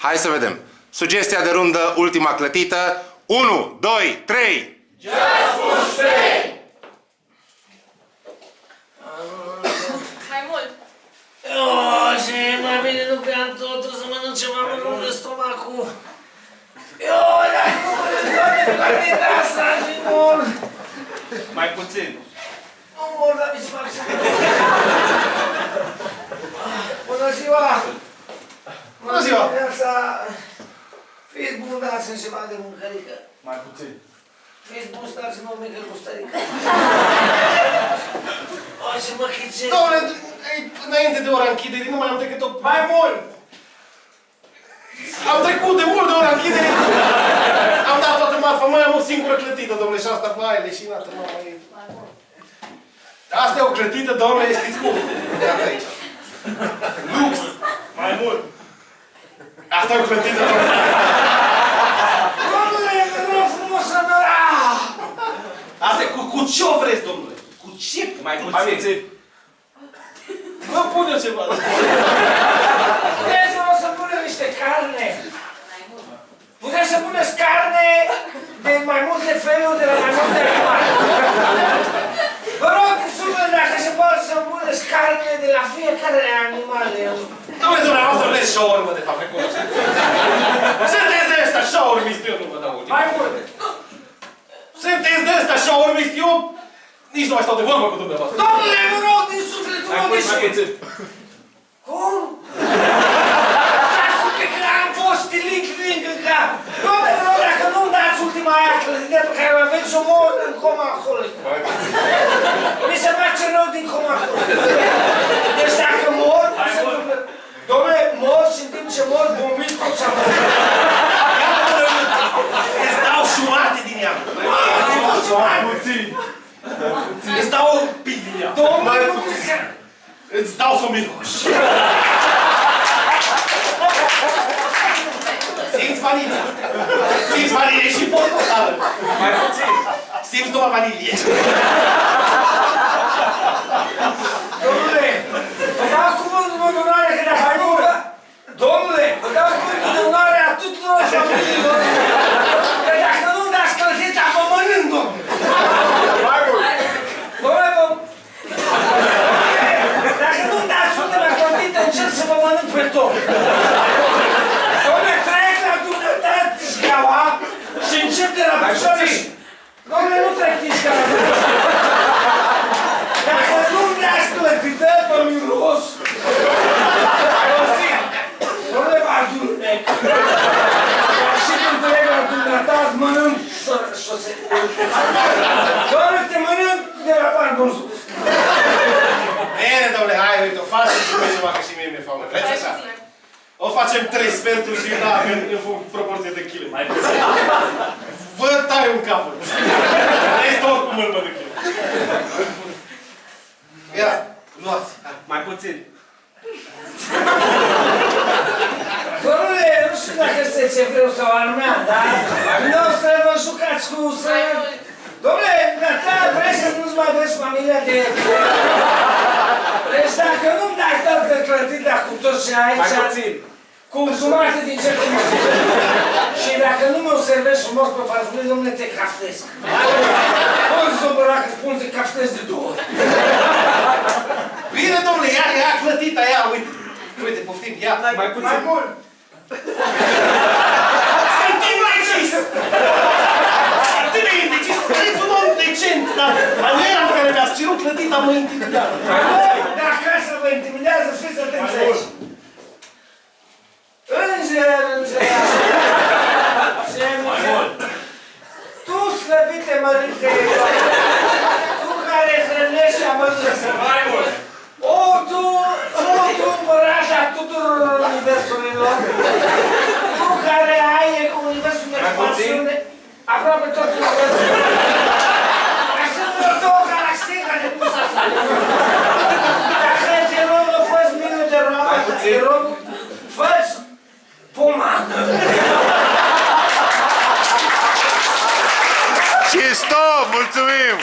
Hai să vedem. Sugestia de rundă, ultima clătită. 1, 2, 3! Just push play! Mai mult. Și mai bine nu beam tot, o să mănânc ceva, mă rupe stomacul. Dar nu mă de asta, nu mor. Mai puțin. Nu mor, dar mi-ți fac să Bună ziua! Bună ziua! Fiți bun, dați-mi ceva de mâncărică. Mai puțin. Fiți bun, dați-mi o mică gustărică. O, și mă chice. Doamne, înainte de ora închiderii, nu mai am decât o... Mai mult! Am trecut de mult de ora închiderii. Am dat toată marfa, mai am o singură clătită, domnule, și asta, vai, leșinată, mai... Asta e o clătită, domnule, știți cum? Uitați aici. Lux! Mai mult! Asta e o clătită, domnule. Domnule, vă rog frumos să mă... Asta e cu ce o vreți, domnule? Cu ce? Mai puțin. Vă pun eu ceva. Puteți să punem niște carne. Puteți să puneți carne de mai multe feluri, de la mai multe animale. Vă rog, super, dacă se poate să-mi puneți carne de la fiecare animal. Dom'le, dumneavoastră vreți shawarma, de fapt, recunosc. Sunteți de ăsta shawarmist, eu nu vă dau ultima. Mai mult. Sunteți de ăsta shawarmist, eu nici nu mai stau de vorbă cu dumneavoastră. Domnule, vă rog, din sufletul meu de și... Cum? Stați că am fost stilit în cap. Domnule, vă rog, dacă nu-mi dați ultima aia clătită pe care o aveți, o mor în coma alcoolică. Mi se face rău din coma alcoolică. Deci dacă mor, domnule, mor și în timp ce mor, vomit tot ce-am mor. Îți dau jumate din ea. Mai puțin. Îți dau un pic din ea. Domnule, nu se... Îți dau să miroși. Simți vanilie. Simți vanilie și portocală. Mai puțin. Simți numai vanilie. Domnule, vă dau cuvântul meu de onoare că dacă ai mult... Domnule, vă dau cuvântul de onoare a tuturor familiilor că dacă nu-mi dați clătița, vă mănânc, domnule. Mai mult. Domnule, dacă nu-mi dați ultima clătită, încerc să vă mănânc pe tot. Domnule, trec la dumneavoastră scaua și încep de la picioare și... Domnule, nu trec nici ca la dacă nu-mi dați clătită, vă miros. Domnule, vă adunec. Și când trec la dumneavoastră, îți mănânc șosele. Domnule, te mănânc de la bani sus. Bine, domnule, hai, uite, o facem și noi ceva, că și mie mi-e foame. Vreți așa? O facem 3 sferturi și da, în proporție de kilo. Mai puțin. Vă tai un capăt. Restul oricum îl mănânc eu. Ia, luați. Mai puțin. Domnule, nu știu dacă sunteți evreu sau armean, dar nu o să vă jucați cu să... Domnule, ta vrei să nu-ți mai vezi familia de... Deci dacă nu-mi dai toată clătirea cu toți și aici... Mai puțin. Cu jumătate din ce cum și dacă nu mă servești frumos pe farfurie, domnule, te caftesc. Poți supăra că spun te caftesc de 2 ori. Bine, domnule, ia clătita, ia, uite. Uite, poftim, ia, mai puțin. Mai mult. Suntem la cis! Atât de indecis, vreți un om decent, dar maniera în care mi-ați cerut clătita mă intimidează. Dacă asta vă intimidează, fiți atenți aici. Înger, tu slăvite mărite, tu care hrănești și amănânți. O, tu împărașa tuturor universurilor, tu care ai universul în expansiune, aproape tot universul. Așa sunt 2 galaxii care nu s-a făcut. Dacă te rog, fă-ți milă de roabă, te rog, fă-ți pomană! Și stop! Mulțumim!